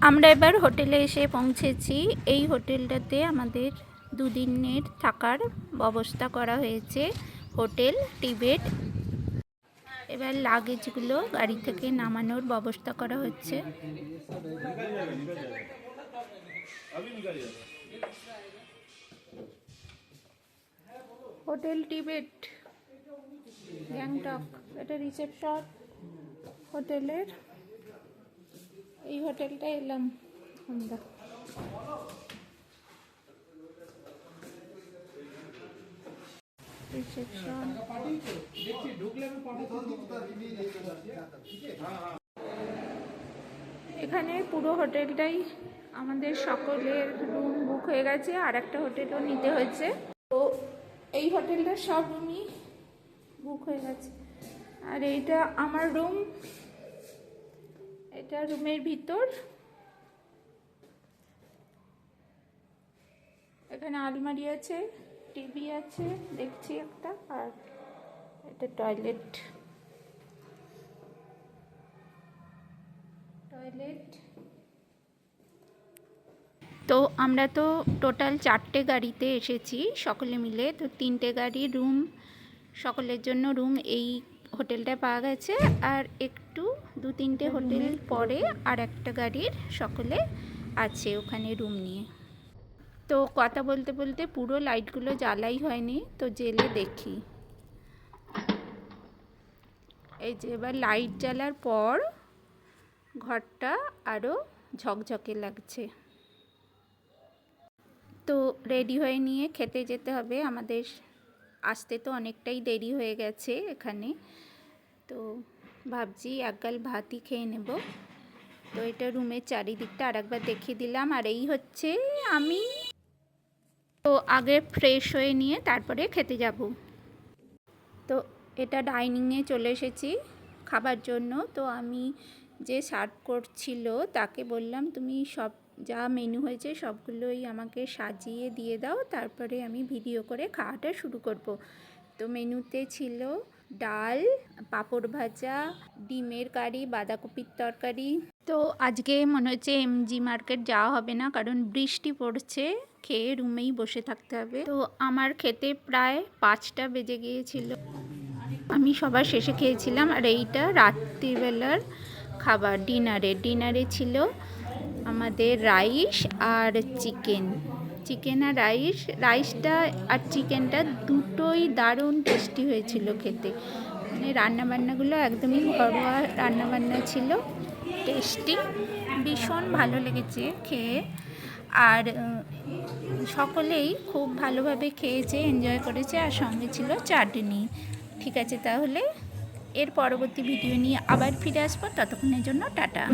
আমরা এবার হোটেলে এসে পৌঁছেছি। এই হোটেলটাতে আমাদের দুদিনের থাকার ব্যবস্থা করা হয়েছে, হোটেল টিবেট। এবার লাগেজগুলো গাড়ি থেকে নামানোর ব্যবস্থা করা হচ্ছে। হোটেল টিবেট গ্যাংটক, এটা রিসেপশন হোটেলের। এই হোটেলটা এলাম আমরা। রিসেপশন, এখানে পুরো হোটেলটাই আমাদের সকলের রুম বুক হয়ে গেছে, আর একটা হোটেলও নিতে হয়েছে। তো এই হোটেলটার সব রুমই বুক হয়ে গেছে। আর এইটা আমার রুম, এটা রুমের ভিতর। এখানে আলমারি আছে, টিভি আছে দেখছি একটা, আর এটা টয়লেট। তো আমরা তো টোটাল 4টে গাড়িতে এসেছি সকলে মিলে। তো 3টে গাড়ির রুম, সকলের জন্য রুম এই হোটেলটায় পাওয়া গেছে। আর একটু 2-3টে হোটেল পরে আর একটা গাড়ির সকলে আছে ওখানে রুম নিয়ে। তো কথা বলতে বলতে পুরো লাইটগুলো জ্বালাই হয়নি, তো জেলে দেখি। এই যে এবার লাইট জ্বালার পর ঘরটা আরও ঝকঝকে লাগছে। তো রেডি হয়ে নিয়ে খেতে যেতে হবে আমাদের। আসতে তো অনেকটাই দেরি হয়ে গেছে এখানে, তো ভাবছি একগাল ভাতই খেয়ে নেব। তো এটা রুমের চারিদিকটা আরেকবার দেখিয়ে দিলাম। আর এই হচ্ছে আমি। তো আগে ফ্রেশ হয়ে নিয়ে তারপরে খেতে যাব। তো এটা ডাইনিংয়ে চলে এসেছি খাবার জন্য। তো আমি যে সার্ভ করছিল তাকে বললাম, তুমি সব যা মেনু হয়েছে সবগুলোই আমাকে সাজিয়ে দিয়ে দাও, তারপরে আমি ভিডিও করে খাওয়াটা শুরু করব। তো মেনুতে ছিল ডাল, পাঁপড় ভাজা, ডিমের কারি, বাঁধাকপির তরকারি। তো আজকে মনে হচ্ছে এমজি মার্কেট যাওয়া হবে না, কারণ বৃষ্টি পড়ছে, খেয়ে রুমেই বসে থাকতে হবে। তো আমার খেতে প্রায় 5টা বেজে গিয়েছিল। আমি সবার শেষে খেয়েছিলাম। আর এইটা রাত্রিবেলার খাবার, ডিনারে ছিল আমাদের রাইস আর চিকেন আর রাইসটা আর চিকেনটা দুটোই দারুণ টেস্টি হয়েছিল খেতে। মানে রান্নাবান্নাগুলো একদমই ঘরোয়া রান্নাবান্না ছিল, টেস্টি, ভীষণ ভালো লেগেছে খেয়ে। আর সকলেই খুব ভালোভাবে খেয়েছে, এনজয় করেছে, আর সঙ্গে ছিল চাটনি। ঠিক আছে, তাহলে এর পরবর্তী ভিডিও নিয়ে আবার ফিরে আসবো। ততক্ষণের জন্য টাটা।